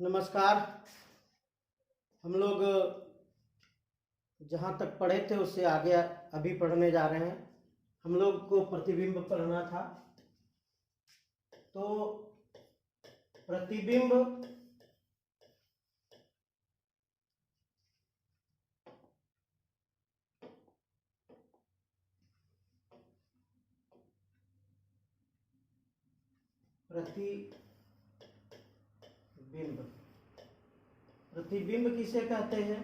नमस्कार। हम लोग जहाँ तक पढ़े थे उससे आगे अभी पढ़ने जा रहे हैं। हम लोग को प्रतिबिंब पढ़ना था। तो प्रतिबिंब प्रतिबिंब किसे कहते हैं?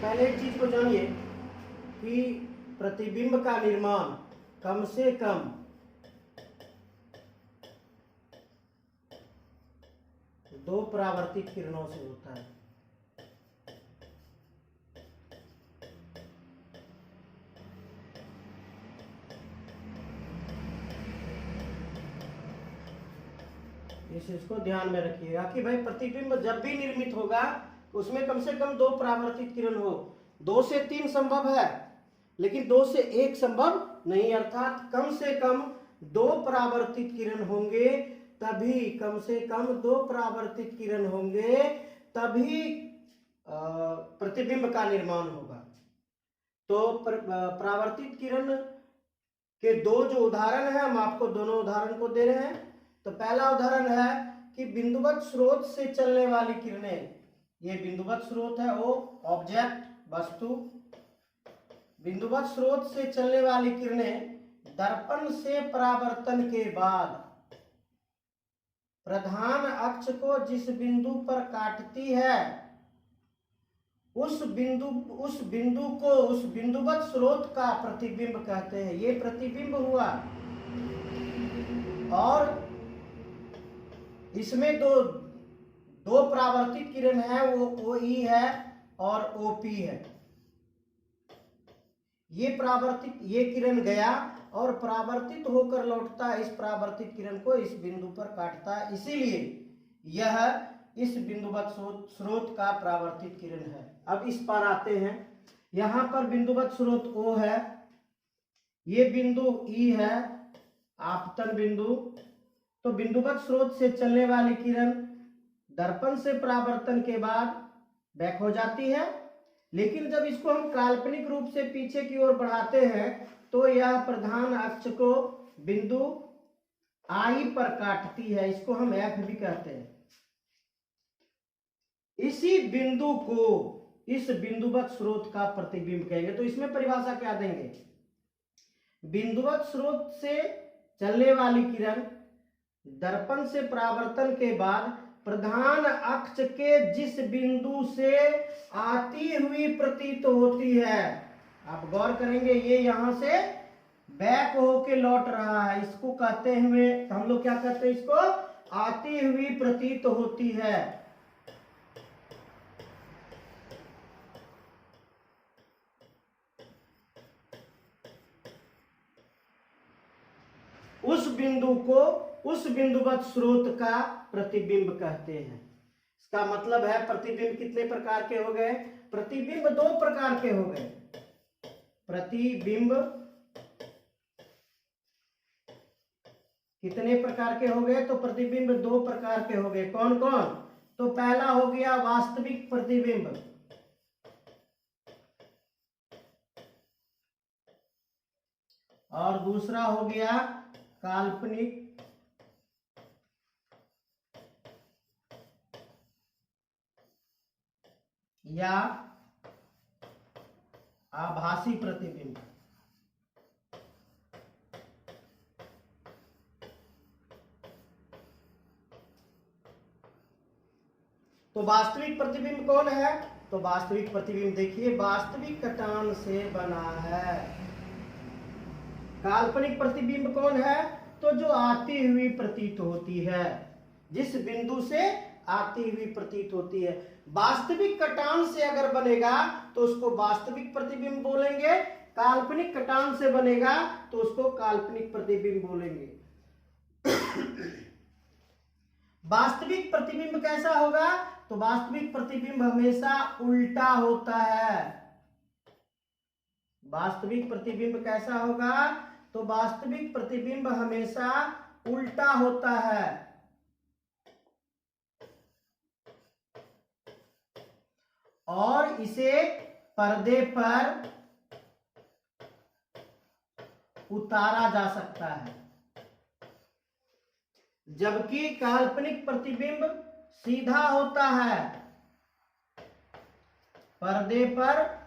पहले एक चीज को जानिए कि प्रतिबिंब का निर्माण कम से कम दो परावर्तित किरणों से होता है। इस चीज को ध्यान में रखिएगा कि भाई प्रतिबिंब जब भी निर्मित होगा उसमें कम से कम दो परावर्तित किरण हो। 2 से 3 संभव है, लेकिन 2 से 1 संभव नहीं। अर्थात कम से कम 2 परावर्तित किरण होंगे, तभी कम से कम 2 परावर्तित किरण होंगे, तभी प्रतिबिंब का निर्माण होगा। तो परावर्तित किरण के 2 जो उदाहरण है, हम आपको दोनों उदाहरण को दे रहे हैं। तो पहला उदाहरण है कि बिंदुवत स्रोत से चलने वाली किरणें। ये बिंदुवत स्रोत है, वो ऑब्जेक्ट वस्तु। बिंदुवत स्रोत से चलने वाली किरणें दर्पण से परावर्तन के बाद प्रधान अक्ष को जिस बिंदु पर काटती है उस बिंदुवत स्रोत का प्रतिबिंब कहते हैं। ये प्रतिबिंब हुआ। और इसमें दो परावर्तित किरण है, वो OE है और OP है। ये किरण गया और परावर्तित होकर लौटता है। इस परावर्तित किरण को इस बिंदु पर काटता है, इसीलिए यह इस बिंदुवत स्रोत का परावर्तित किरण है। अब इस पर आते हैं। यहां पर बिंदुवत स्रोत O है, ये बिंदु E है, आपतन बिंदु। तो बिंदुवत स्रोत से चलने वाली किरण दर्पण से परावर्तन के बाद बैक हो जाती है, लेकिन जब इसको हम काल्पनिक रूप से पीछे की ओर बढ़ाते हैं तो यह प्रधान अक्ष को बिंदु I पर काटती है। इसको हम F भी कहते हैं। इसी बिंदु को इस बिंदुवत स्रोत का प्रतिबिंब कहेंगे। तो इसमें परिभाषा क्या देंगे? बिंदुवत स्रोत से चलने वाली किरण दर्पण से परावर्तन के बाद प्रधान अक्ष के जिस बिंदु से आती हुई प्रतीत होती है। आप गौर करेंगे, ये यहां से बैक होके लौट रहा है, इसको कहते हुए हम लोग क्या कहते हैं? इसको आती हुई प्रतीत होती है। उस बिंदु को उस बिंदुवत स्रोत का प्रतिबिंब कहते हैं। इसका मतलब है प्रतिबिंब कितने प्रकार के हो गए? प्रतिबिंब 2 प्रकार के हो गए। प्रतिबिंब कितने प्रकार के हो गए? तो प्रतिबिंब 2 प्रकार के हो गए। कौन कौन? तो पहला हो गया वास्तविक प्रतिबिंब, और दूसरा हो गया काल्पनिक या आभासी प्रतिबिंब। तो वास्तविक प्रतिबिंब कौन है? तो वास्तविक प्रतिबिंब देखिए वास्तविक कटान से बना है। काल्पनिक प्रतिबिंब कौन है? तो जो आती हुई प्रतीत होती है, जिस बिंदु से आती हुई प्रतीत होती है। वास्तविक कटान से अगर बनेगा तो उसको वास्तविक प्रतिबिंब बोलेंगे, काल्पनिक कटान से बनेगा तो उसको काल्पनिक प्रतिबिंब बोलेंगे। वास्तविक प्रतिबिंब कैसा होगा? तो वास्तविक प्रतिबिंब हमेशा उल्टा होता है। वास्तविक प्रतिबिंब कैसा होगा? तो वास्तविक प्रतिबिंब हमेशा उल्टा होता है। और इसे पर्दे पर उतारा जा सकता है, जबकि काल्पनिक प्रतिबिंब सीधा होता है, पर्दे पर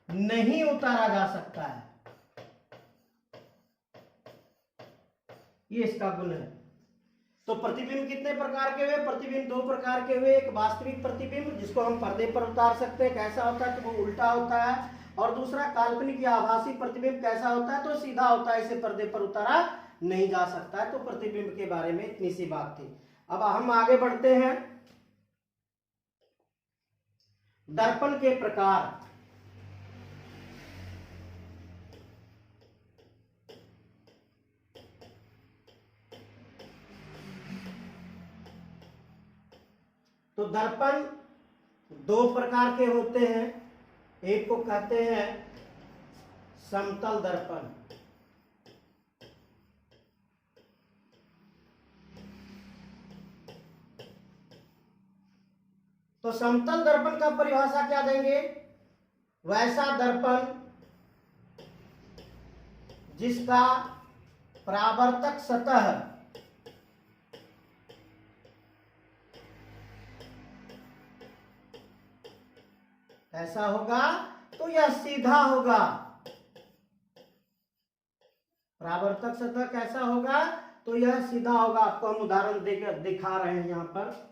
नहीं उतारा जा सकता है। ये इसका गुण है। तो प्रतिबिंब कितने प्रकार के हुए? प्रतिबिंब दो प्रकार के हुए। एक वास्तविक प्रतिबिंब जिसको हम पर्दे पर उतार सकते हैं, कैसा होता है तो वो उल्टा होता है, और दूसरा काल्पनिक या आभासी प्रतिबिंब कैसा होता है तो सीधा होता है, इसे पर्दे पर उतारा नहीं जा सकता है। तो प्रतिबिंब के बारे में इतनी सी बात थी। अब हम आगे बढ़ते हैं। दर्पण के प्रकार। तो दर्पण दो प्रकार के होते हैं। एक को कहते हैं समतल दर्पण। तो समतल दर्पण का परिभाषा क्या देंगे? वैसा दर्पण जिसका परावर्तक सतह कैसा होगा तो यह सीधा होगा। परावर्तक सतह कैसा होगा तो यह सीधा होगा। आपको हम उदाहरण देकर दिखा रहे हैं यहां पर।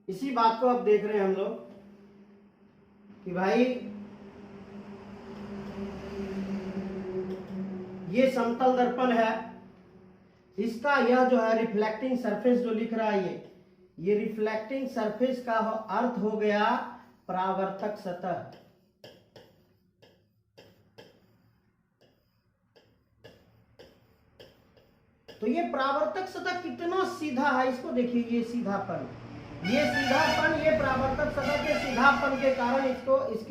इसी बात को अब देख रहे हैं हम लोग कि भाई ये समतल दर्पण है, इसका यह जो है रिफ्लेक्टिंग सरफेस जो लिख रहा है ये रिफ्लेक्टिंग सरफेस का अर्थ हो गया परावर्तक सतह। तो ये परावर्तक सतह कितना सीधा है, इसको देखिए। ये सीधापन, ये परावर्तक सतह के सीधापन के कारण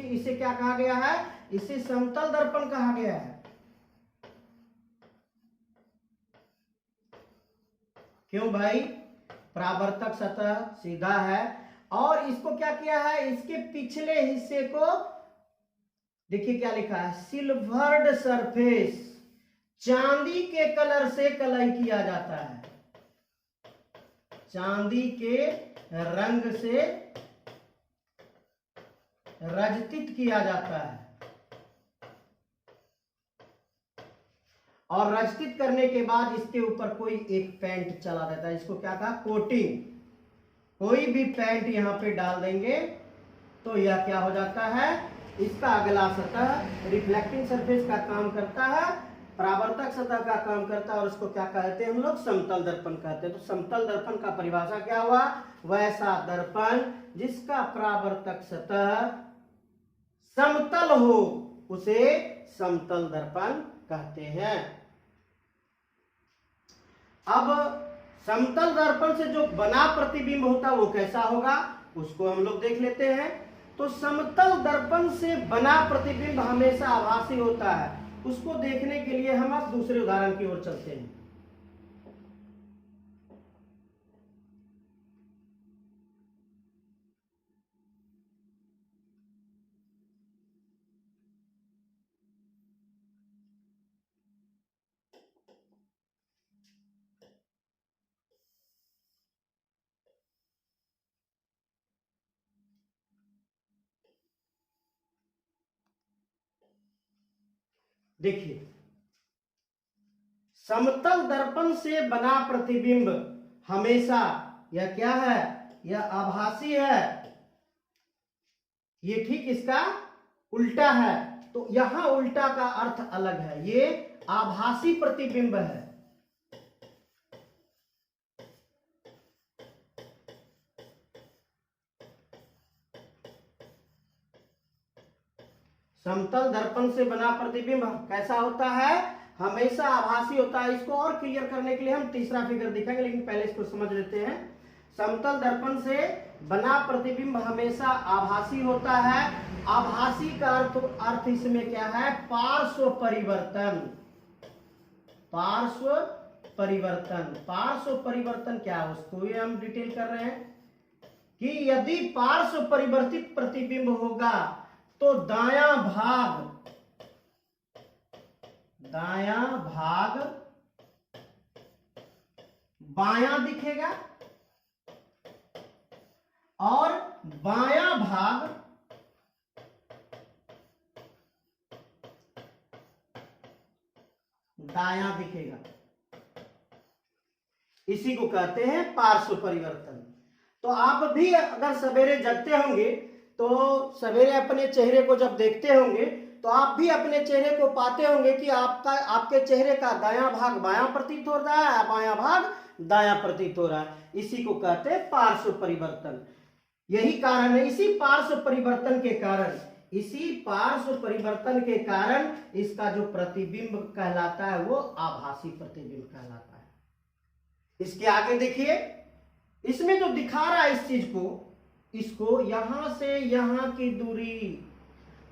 इसे क्या कहा गया है? इसे समतल दर्पण कहा गया है। क्यों भाई? परावर्तक सतह सीधा है और इसको क्या किया है? इसके पिछले हिस्से को देखिए क्या लिखा है, सिल्वर्ड सरफेस, चांदी के कलर से कलई किया जाता है, चांदी के रंग से रजतित किया जाता है। और रजतित करने के बाद इसके ऊपर कोई एक पेंट चला देता है, इसको क्या कहा? कोटिंग। कोई भी पेंट यहां पे डाल देंगे तो यह क्या हो जाता है? इसका अगला सतह रिफ्लेक्टिंग सरफेस का काम करता है, परावर्तक सतह का काम करता है, और उसको क्या कहते हैं हम लोग? समतल दर्पण कहते हैं। तो समतल दर्पण का परिभाषा क्या हुआ? वैसा दर्पण जिसका परावर्तक सतह समतल हो उसे समतल दर्पण कहते हैं। अब समतल दर्पण से जो बना प्रतिबिंब होता है वो कैसा होगा उसको हम लोग देख लेते हैं। तो समतल दर्पण से बना प्रतिबिंब हमेशा आभासी होता है। उसको देखने के लिए हम अब दूसरे उदाहरण की ओर चलते हैं। देखिए, समतल दर्पण से बना प्रतिबिंब हमेशा यह क्या है? यह आभासी है। ये ठीक इसका उल्टा है। तो यहां उल्टा का अर्थ अलग है, ये आभासी प्रतिबिंब है। समतल दर्पण से बना प्रतिबिंब कैसा होता है? हमेशा आभासी होता है। इसको और क्लियर करने के लिए हम तीसरा फिगर दिखाएंगे, लेकिन पहले इसको समझ लेते हैं। समतल दर्पण से बना प्रतिबिंब हमेशा आभासी होता है। आभासी का अर्थ इसमें क्या है? पार्श्व परिवर्तन। पार्श्व परिवर्तन, पार्श्व परिवर्तन क्या है उसको भी हम डिटेल कर रहे हैं कि यदि पार्श्व परिवर्तित प्रतिबिंब होगा तो दायां भाग बायां दिखेगा और बायां भाग दायां दिखेगा। इसी को कहते हैं पार्श्व परिवर्तन। तो आप भी अगर सवेरे जगते होंगे तो सवेरे अपने चेहरे को जब देखते होंगे तो आप भी अपने चेहरे को पाते होंगे कि आपके चेहरे का दायां भाग बायां प्रतीत हो रहा है, बायां भाग दायां प्रतीत हो रहा है। इसी को कहते हैं पार्श्व परिवर्तन। यही कारण है, इसी पार्श्व परिवर्तन के कारण इसका जो प्रतिबिंब कहलाता है वो आभासी प्रतिबिंब कहलाता है। इसके आगे देखिए, इसमें जो दिखा रहा है इस चीज को, इसको यहां से यहां की दूरी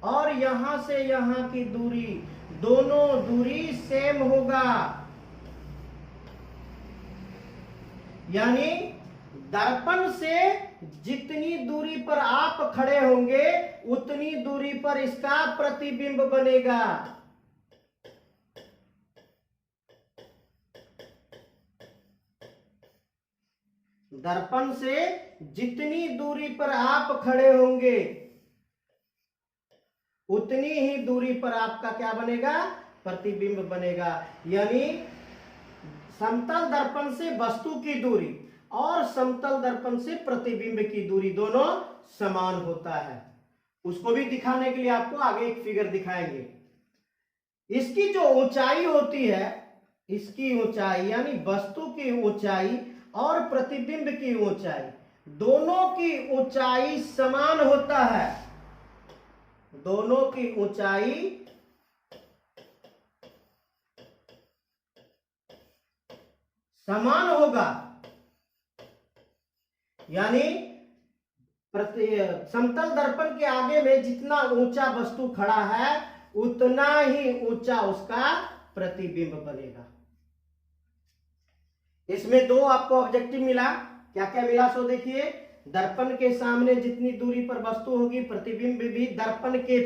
और यहां से यहां की दूरी, दोनों दूरी सेम होगा। यानी दर्पण से जितनी दूरी पर आप खड़े होंगे उतनी दूरी पर इसका प्रतिबिंब बनेगा। दर्पण से जितनी दूरी पर आप खड़े होंगे उतनी ही दूरी पर आपका क्या बनेगा? प्रतिबिंब बनेगा। यानी समतल दर्पण से वस्तु की दूरी और समतल दर्पण से प्रतिबिंब की दूरी दोनों समान होता है। उसको भी दिखाने के लिए आपको आगे एक फिगर दिखाएंगे। इसकी जो ऊंचाई होती है, इसकी ऊंचाई यानी वस्तु की ऊंचाई और प्रतिबिंब की ऊंचाई, दोनों की ऊंचाई समान होता है। दोनों की ऊंचाई समान होगा। यानी समतल दर्पण के आगे में जितना ऊंचा वस्तु खड़ा है उतना ही ऊंचा उसका प्रतिबिंब बनेगा। इसमें दो आपको ऑब्जेक्टिव मिला। क्या क्या मिला सो देखिए। दर्पण के सामने जितनी दूरी पर वस्तु होगी प्रतिबिंब भी दर्पण के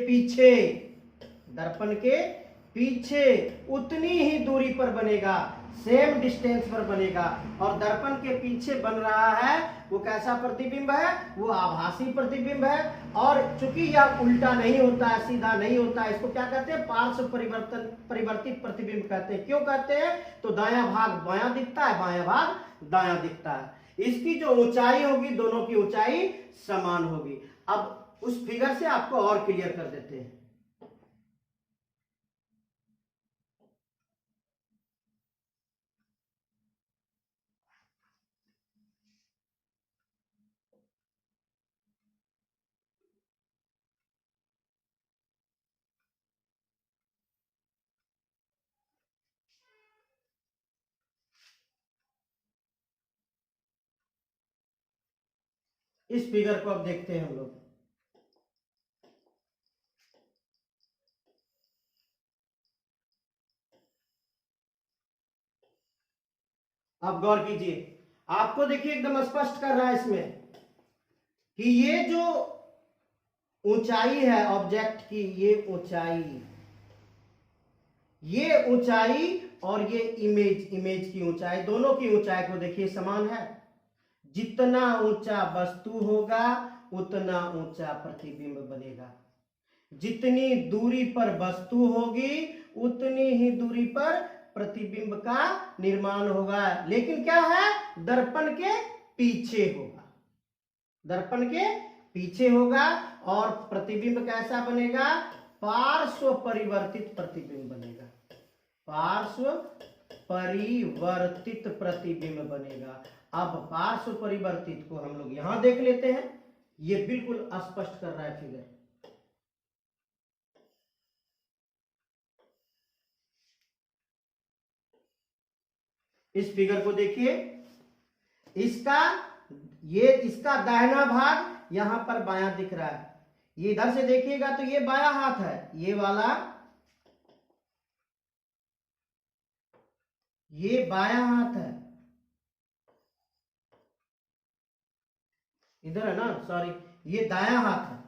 पीछे उतनी ही दूरी पर बनेगा, सेम डिस्टेंस पर बनेगा। और दर्पण के पीछे बन रहा है वो कैसा प्रतिबिंब है? वो आभासी प्रतिबिंब है। और चूंकि यह उल्टा नहीं होता है, सीधा नहीं होता है, इसको क्या कहते हैं? पार्श्व परिवर्तित प्रतिबिंब कहते हैं। क्यों कहते हैं? तो दायां भाग बायां दिखता है, बायां भाग दायां दिखता है। इसकी जो ऊंचाई होगी दोनों की ऊंचाई समान होगी। अब उस फिगर से आपको और क्लियर कर देते हैं। इस फिगर को अब देखते हैं हम लोग। आप गौर कीजिए, आपको देखिए एकदम स्पष्ट कर रहा है इसमें कि ये जो ऊंचाई है ऑब्जेक्ट की, ये ऊंचाई और ये इमेज की ऊंचाई, दोनों की ऊंचाई को देखिए समान है। जितना ऊंचा वस्तु होगा उतना ऊंचा प्रतिबिंब बनेगा। जितनी दूरी पर वस्तु होगी उतनी ही दूरी पर प्रतिबिंब का निर्माण होगा। लेकिन क्या है? दर्पण के पीछे होगा। दर्पण के पीछे होगा और प्रतिबिंब कैसा बनेगा? पार्श्व परिवर्तित प्रतिबिंब बनेगा। पार्श्व परिवर्तित प्रतिबिंब बनेगा। अब पार्श्व परिवर्तित को हम लोग यहां देख लेते हैं। ये बिल्कुल स्पष्ट कर रहा है फिगर। इस फिगर को देखिए, इसका दाहिना भाग यहां पर बायां दिख रहा है। ये इधर से देखिएगा तो ये बायां हाथ है, ये वाला ये बायां हाथ है, इधर है ना, सॉरी, ये दायां हाथ है,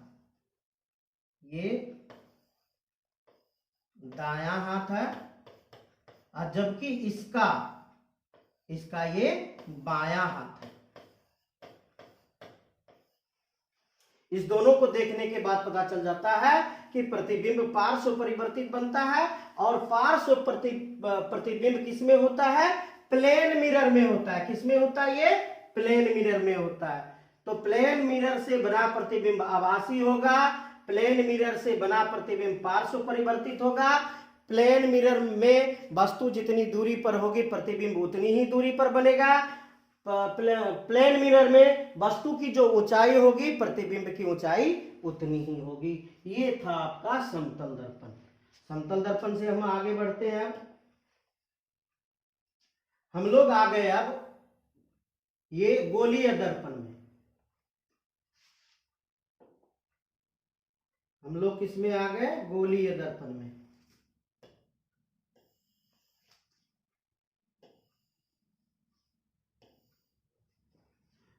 ये दायां हाथ है, और जबकि इसका ये बायां हाथ है। इस दोनों को देखने के बाद पता चल जाता है कि प्रतिबिंब पार्श्व परिवर्तित बनता है, और पार्श्व प्रतिबिंब किसमें होता है? प्लेन मिरर में होता है। किसमें होता है? ये प्लेन मिरर में होता है। तो प्लेन मिरर से बना प्रतिबिंब आभासी होगा, प्लेन मिरर से बना प्रतिबिंब पार्श्व परिवर्तित होगा। प्लेन मिरर में वस्तु जितनी दूरी पर होगी प्रतिबिंब उतनी ही दूरी पर बनेगा। प्लेन मिरर में वस्तु की जो ऊंचाई होगी प्रतिबिंब की ऊंचाई उतनी ही होगी। ये था आपका समतल दर्पण। समतल दर्पण से हम आगे बढ़ते हैं। हम लोग आ गए अब ये गोलीय दर्पण में। हम लोग किस में आ गए? गोलीय दर्पण में।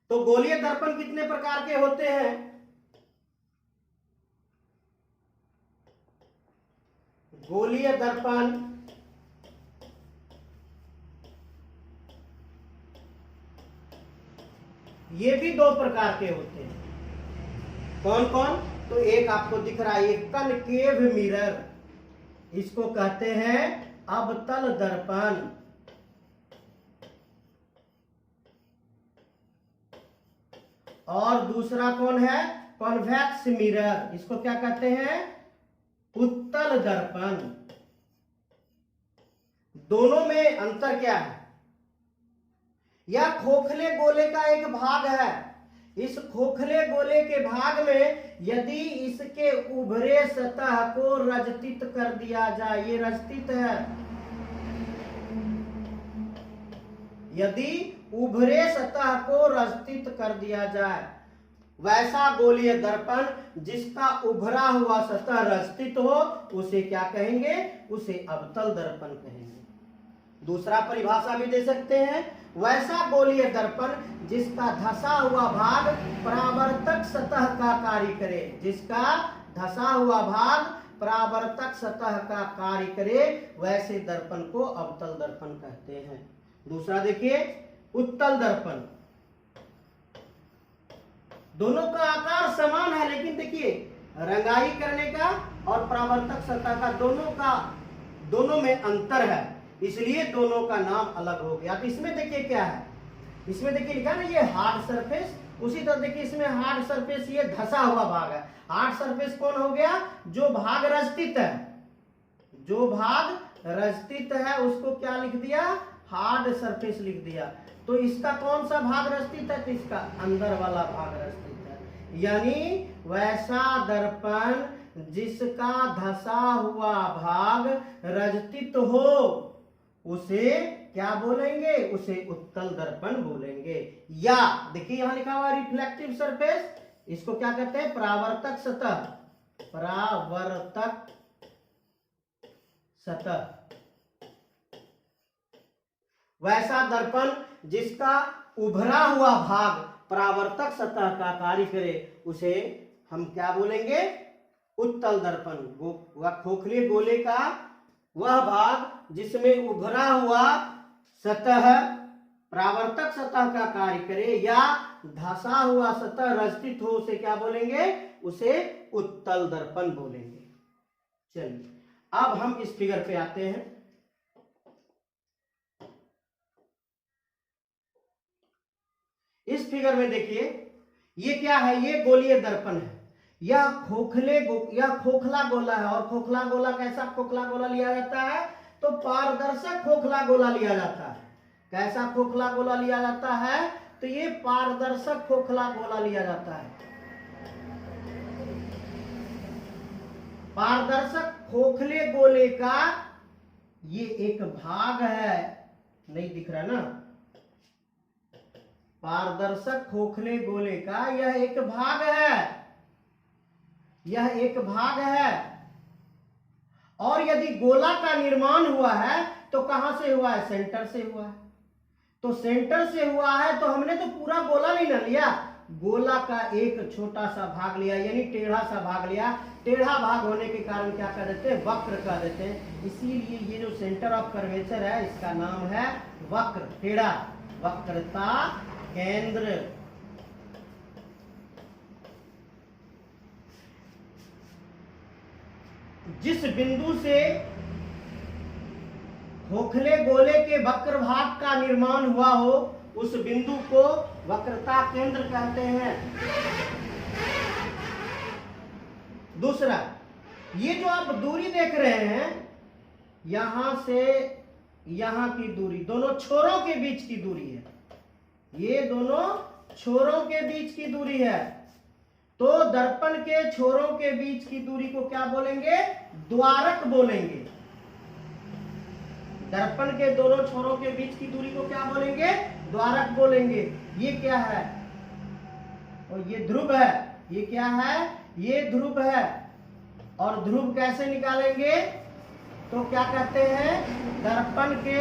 तो गोलीय दर्पण कितने प्रकार के होते हैं? गोलीय दर्पण ये भी दो प्रकार के होते हैं। कौन कौन? तो एक आपको दिख रहा है, एक कनकेव मिरर, इसको कहते हैं अवतल दर्पण। और दूसरा कौन है? कॉन्वेक्स मिरर, इसको क्या कहते हैं? उत्तल दर्पण। दोनों में अंतर क्या है? यह खोखले गोले का एक भाग है। इस खोखले गोले के भाग में यदि इसके उभरे सतह को रजतित कर दिया जाए, ये रजतित है, यदि उभरे सतह को रजतित कर दिया जाए, वैसा गोलीय दर्पण जिसका उभरा हुआ सतह रजतित हो उसे क्या कहेंगे? उसे अवतल दर्पण कहेंगे। दूसरा परिभाषा भी दे सकते हैं, वैसा गोलीय दर्पण जिसका धसा हुआ भाग परावर्तक सतह का कार्य करे, जिसका धसा हुआ भाग परावर्तक सतह का कार्य करे, वैसे दर्पण को अवतल दर्पण कहते हैं। दूसरा देखिए उत्तल दर्पण। दोनों का आकार समान है, लेकिन देखिए रंगाई करने का और परावर्तक सतह का दोनों में अंतर है, इसलिए दोनों का नाम अलग हो गया। तो इसमें देखिए क्या है, इसमें देखिए लिखा ना ये हार्ड सरफेस, उसी तरह देखिए इसमें हार्ड सरफेस ये धसा हुआ भाग है। हार्ड सरफेस कौन हो गया? जो भाग रजतित है, जो भाग रजतित है उसको क्या लिख दिया? हार्ड सरफेस लिख दिया। तो इसका कौन सा भाग रजतित है? तो इसका अंदर वाला भाग रजतित है। यानी वैसा दर्पण जिसका धसा हुआ भाग रजतित हो उसे क्या बोलेंगे? उसे उत्तल दर्पण बोलेंगे। या देखिए यहां लिखा हुआ रिफ्लेक्टिव सरफेस, इसको क्या कहते हैं? परावर्तक सतह। परावर्तक सतह। वैसा दर्पण जिसका उभरा हुआ भाग परावर्तक सतह का कार्य करे उसे हम क्या बोलेंगे? उत्तल दर्पण। वह खोखले गोले का वह भाग जिसमें उभरा हुआ सतह परावर्तक सतह का कार्य करे या धसा हुआ सतह रजतित हो, उसे क्या बोलेंगे? उसे उत्तल दर्पण बोलेंगे। चलिए अब हम इस फिगर पे आते हैं। इस फिगर में देखिए ये क्या है? ये गोलीय दर्पण है। यह खोखला गोला है। और खोखला गोला कैसा खोखला गोला लिया जाता है? तो पारदर्शक खोखला गोला लिया जाता है। कैसा खोखला गोला लिया जाता है? तो ये पारदर्शक खोखला गोला लिया जाता है। पारदर्शक खोखले गोले का ये एक भाग है। नहीं दिख रहा ना, पारदर्शक खोखले गोले का यह एक भाग है, यह एक भाग है। और यदि गोला का निर्माण हुआ है तो कहां से हुआ है? सेंटर से हुआ है। तो सेंटर से हुआ है तो हमने तो पूरा गोला नहीं ना लिया, गोला का एक छोटा सा भाग लिया, यानी टेढ़ा सा भाग लिया। टेढ़ा भाग होने के कारण क्या कह देते हैं? वक्र कह देते हैं। इसीलिए ये जो सेंटर ऑफ कर्वेचर है इसका नाम है वक्र, टेढ़ा, वक्रता केंद्र। जिस बिंदु से खोखले गोले के वक्र भाग का निर्माण हुआ हो उस बिंदु को वक्रता केंद्र कहते हैं। दूसरा, ये जो आप दूरी देख रहे हैं, यहां से यहां की दूरी दोनों छोरों के बीच की दूरी है, ये दोनों छोरों के बीच की दूरी है। तो दर्पण के छोरों के बीच की दूरी को क्या बोलेंगे? द्वारक बोलेंगे। दर्पण के दोनों छोरों के बीच की दूरी को क्या बोलेंगे? द्वारक बोलेंगे। ये क्या है? और ये ध्रुव है। ये क्या है? ये ध्रुव है। और ध्रुव कैसे निकालेंगे? तो क्या कहते हैं? दर्पण के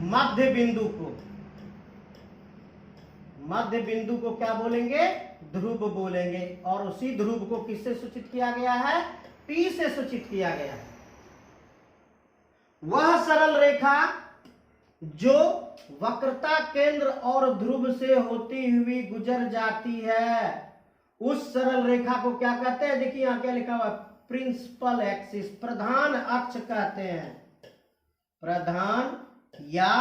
मध्य बिंदु को क्या बोलेंगे? ध्रुव बोलेंगे। और उसी ध्रुव को किससे सूचित किया गया है? P से सूचित किया गया है। वह सरल रेखा जो वक्रता केंद्र और ध्रुव से होती हुई गुजर जाती है, उस सरल रेखा को क्या कहते हैं? देखिए यहां क्या लिखा हुआ है? प्रिंसिपल एक्सिस, प्रधान अक्ष कहते हैं। प्रधान या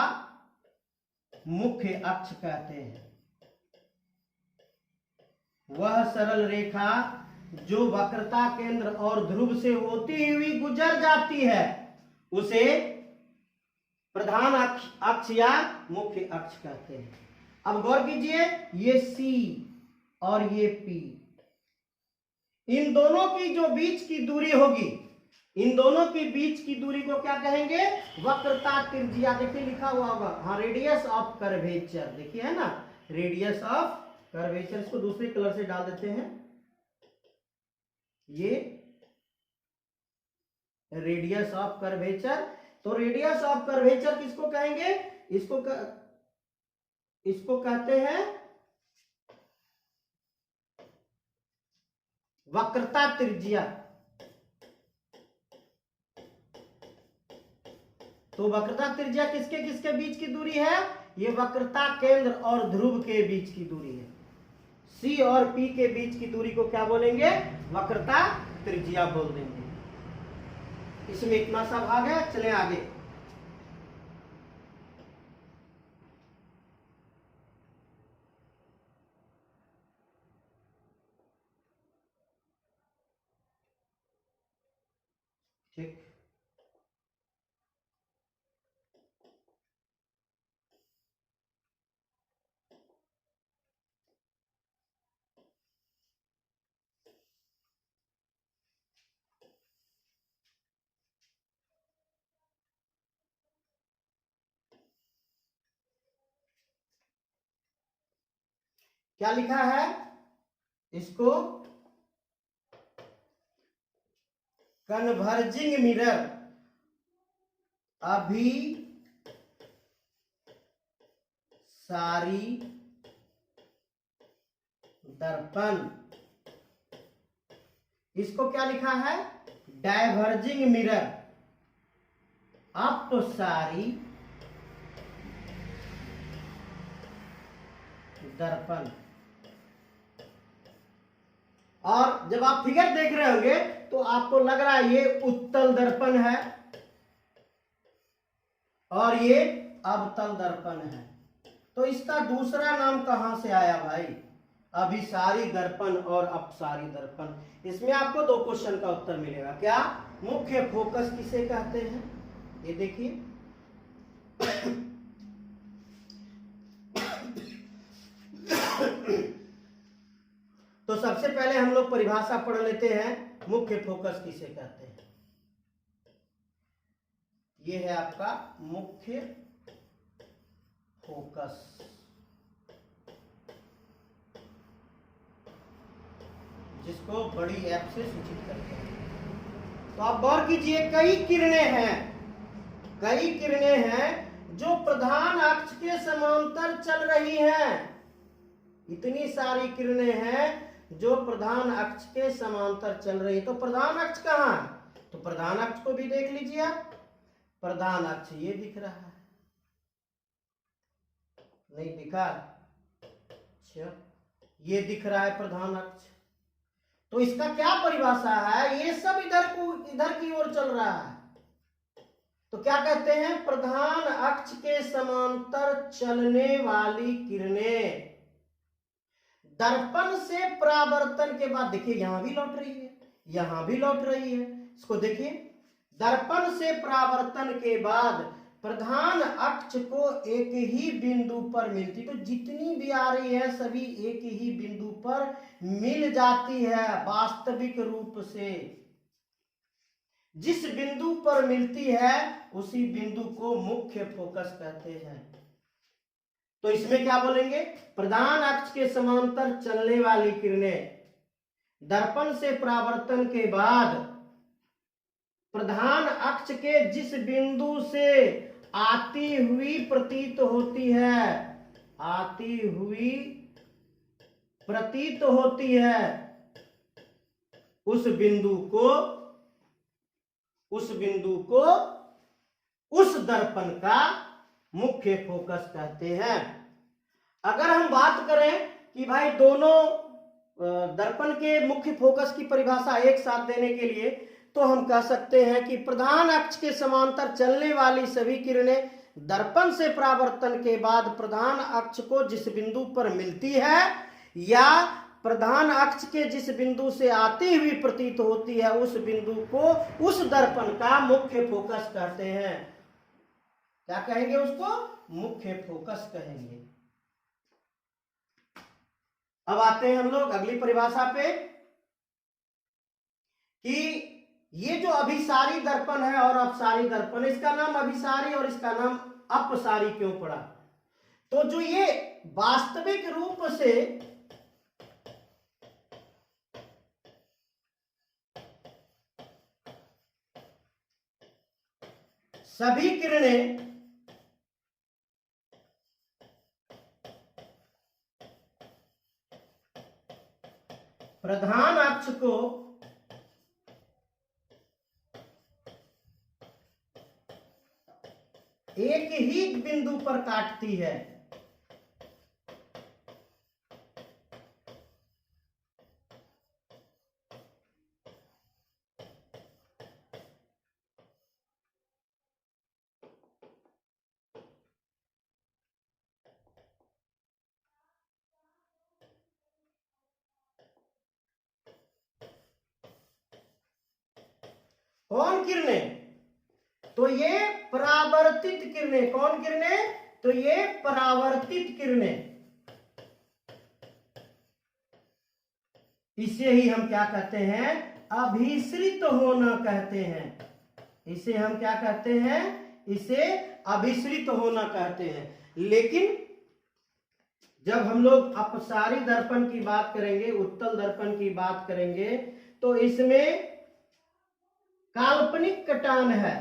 मुख्य अक्ष कहते हैं। वह सरल रेखा जो वक्रता केंद्र और ध्रुव से होती हुई गुजर जाती है उसे प्रधान अक्ष या मुख्य अक्ष कहते हैं। अब गौर कीजिए, ये C और ये P, इन दोनों की जो बीच की दूरी होगी, इन दोनों की बीच की दूरी को क्या कहेंगे? वक्रता त्रिज्या। देखिए लिखा हुआ होगा, हाँ, रेडियस ऑफ कर्वेचर। देखिए है ना, रेडियस ऑफ कर्वेचर। इसको दूसरे कलर से डाल देते हैं। ये रेडियस ऑफ कर्वेचर। तो रेडियस ऑफ कर्वेचर किसको कहेंगे? इसको कहते हैं वक्रता त्रिज्या। तो वक्रता त्रिज्या किसके किसके बीच की दूरी है? ये वक्रता केंद्र और ध्रुव के बीच की दूरी है। C और P के बीच की दूरी को क्या बोलेंगे? वक्रता त्रिज्या बोल देंगे। इसमें इतना सा भाग है। चले आगे। ठीक, क्या लिखा है? इसको कन्वर्जिंग मिरर, अभी सारी दर्पण। इसको क्या लिखा है? डाइवर्जिंग मिरर, अपसारी दर्पण। और जब आप फिगर देख रहे होंगे तो आपको लग रहा है ये उत्तल दर्पण है और ये अवतल दर्पण है। तो इसका दूसरा नाम कहां से आया भाई? अभिसारी दर्पण और अपसारी दर्पण। इसमें आपको 2 क्वेश्चन का उत्तर मिलेगा। क्या? मुख्य फोकस किसे कहते हैं? ये देखिए, तो सबसे पहले हम लोग परिभाषा पढ़ लेते हैं, मुख्य फोकस किसे कहते हैं। ये है आपका मुख्य फोकस। जिसको बड़ी एफ से सूचित करते हैं। तो आप गौर कीजिए, कई किरणें हैं जो प्रधान अक्ष के समांतर चल रही हैं। इतनी सारी किरणें हैं जो प्रधान अक्ष के समांतर चल रही है। तो प्रधान अक्ष कहाँ है? तो प्रधान अक्ष को भी देख लीजिए आप। प्रधान अक्ष ये दिख रहा है, नहीं दिखा? अच्छा, ये दिख रहा है प्रधान अक्ष। तो इसका क्या परिभाषा है? ये सब इधर की ओर चल रहा है। तो क्या कहते हैं? प्रधान अक्ष के समांतर चलने वाली किरणें दर्पण से परावर्तन के बाद, देखिए यहां भी लौट रही है, यहां भी लौट रही है। इसको देखिए, दर्पण से परावर्तन के बाद प्रधान अक्ष को एक ही बिंदु पर मिलती, तो जितनी भी आ रही है सभी एक ही बिंदु पर मिल जाती है वास्तविक रूप से। जिस बिंदु पर मिलती है उसी बिंदु को मुख्य फोकस कहते हैं। तो इसमें क्या बोलेंगे? प्रधान अक्ष के समांतर चलने वाली किरणें दर्पण से परावर्तन के बाद प्रधान अक्ष के जिस बिंदु से आती हुई प्रतीत होती है, उस बिंदु को उस दर्पण का मुख्य फोकस कहते हैं। अगर हम बात करें कि भाई दोनों दर्पण के मुख्य फोकस की परिभाषा एक साथ देने के लिए, तो हम कह सकते हैं कि प्रधान अक्ष के समांतर चलने वाली सभी किरणें दर्पण से परावर्तन के बाद प्रधान अक्ष को जिस बिंदु पर मिलती है या प्रधान अक्ष के जिस बिंदु से आती हुई प्रतीत होती है, उस बिंदु को उस दर्पण का मुख्य फोकस कहते हैं। क्या कहेंगे? उसको मुख्य फोकस कहेंगे। अब आते हैं हम लोग अगली परिभाषा पे कि ये जो अभिसारी दर्पण है और अपसारी दर्पण, इसका नाम अभिसारी और इसका नाम अपसारी क्यों पड़ा? तो जो ये वास्तविक रूप से सभी किरणें प्रधान अक्ष को एक ही बिंदु पर काटती है, कौन किरणें? तो ये परावर्तित किरणें। कौन किरणें? तो ये परावर्तित किरणें। इसे ही हम क्या कहते हैं? अभिसरित होना कहते हैं। इसे हम क्या कहते हैं? इसे अभिसरित होना कहते हैं। लेकिन जब हम लोग अपसारी दर्पण की बात करेंगे, उत्तल दर्पण की बात करेंगे, तो इसमें काल्पनिक कटान है।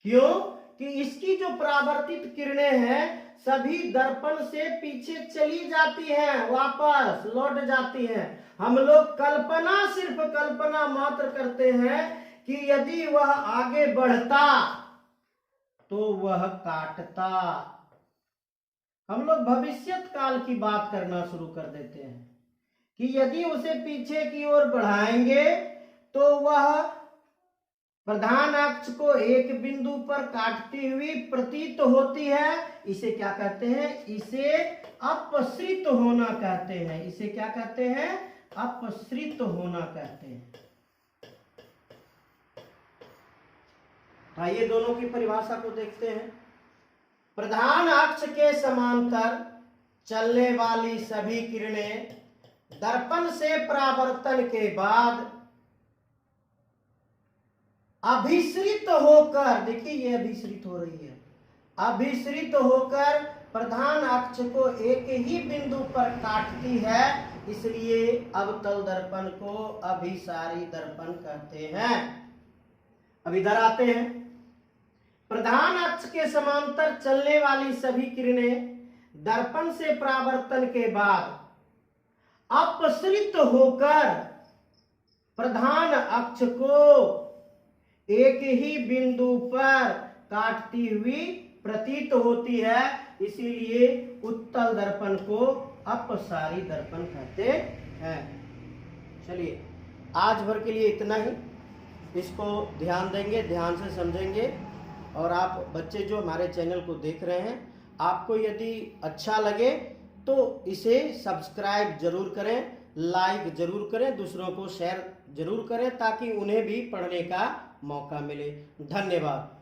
क्यों? कि इसकी जो परावर्तित किरणें हैं सभी दर्पण से पीछे चली जाती हैं, वापस लौट जाती हैं। हम लोग सिर्फ कल्पना मात्र करते हैं कि यदि वह आगे बढ़ता तो वह काटता। हम लोग भविष्यत काल की बात करना शुरू कर देते हैं कि यदि उसे पीछे की ओर बढ़ाएंगे तो वह प्रधान अक्ष को एक बिंदु पर काटती हुई प्रतीत होती है। इसे क्या कहते हैं? इसे अपसृत होना कहते हैं। इसे क्या कहते हैं? अपसृत होना कहते हैं। आइए दोनों की परिभाषा को देखते हैं। प्रधान अक्ष के समांतर चलने वाली सभी किरणें दर्पण से परावर्तन के बाद अभिसरित होकर, देखिए ये अभिसरित हो रही है, अभिसरित होकर प्रधान अक्ष को एक ही बिंदु पर काटती है, इसलिए अवतल दर्पण को अभिसारी दर्पण कहते हैं। अब इधर आते हैं, प्रधान अक्ष के समांतर चलने वाली सभी किरणें दर्पण से परावर्तन के बाद अपसरित होकर प्रधान अक्ष को एक ही बिंदु पर काटती हुई प्रतीत होती है, इसीलिए उत्तल दर्पण को अपसारी दर्पण कहते हैं। चलिए आज भर के लिए इतना ही, इसको ध्यान देंगे, ध्यान से समझेंगे। और आप बच्चे जो हमारे चैनल को देख रहे हैं, आपको यदि अच्छा लगे तो इसे सब्सक्राइब जरूर करें, लाइक जरूर करें, दूसरों को शेयर जरूर करें, ताकि उन्हें भी पढ़ने का मौका मिले। धन्यवाद।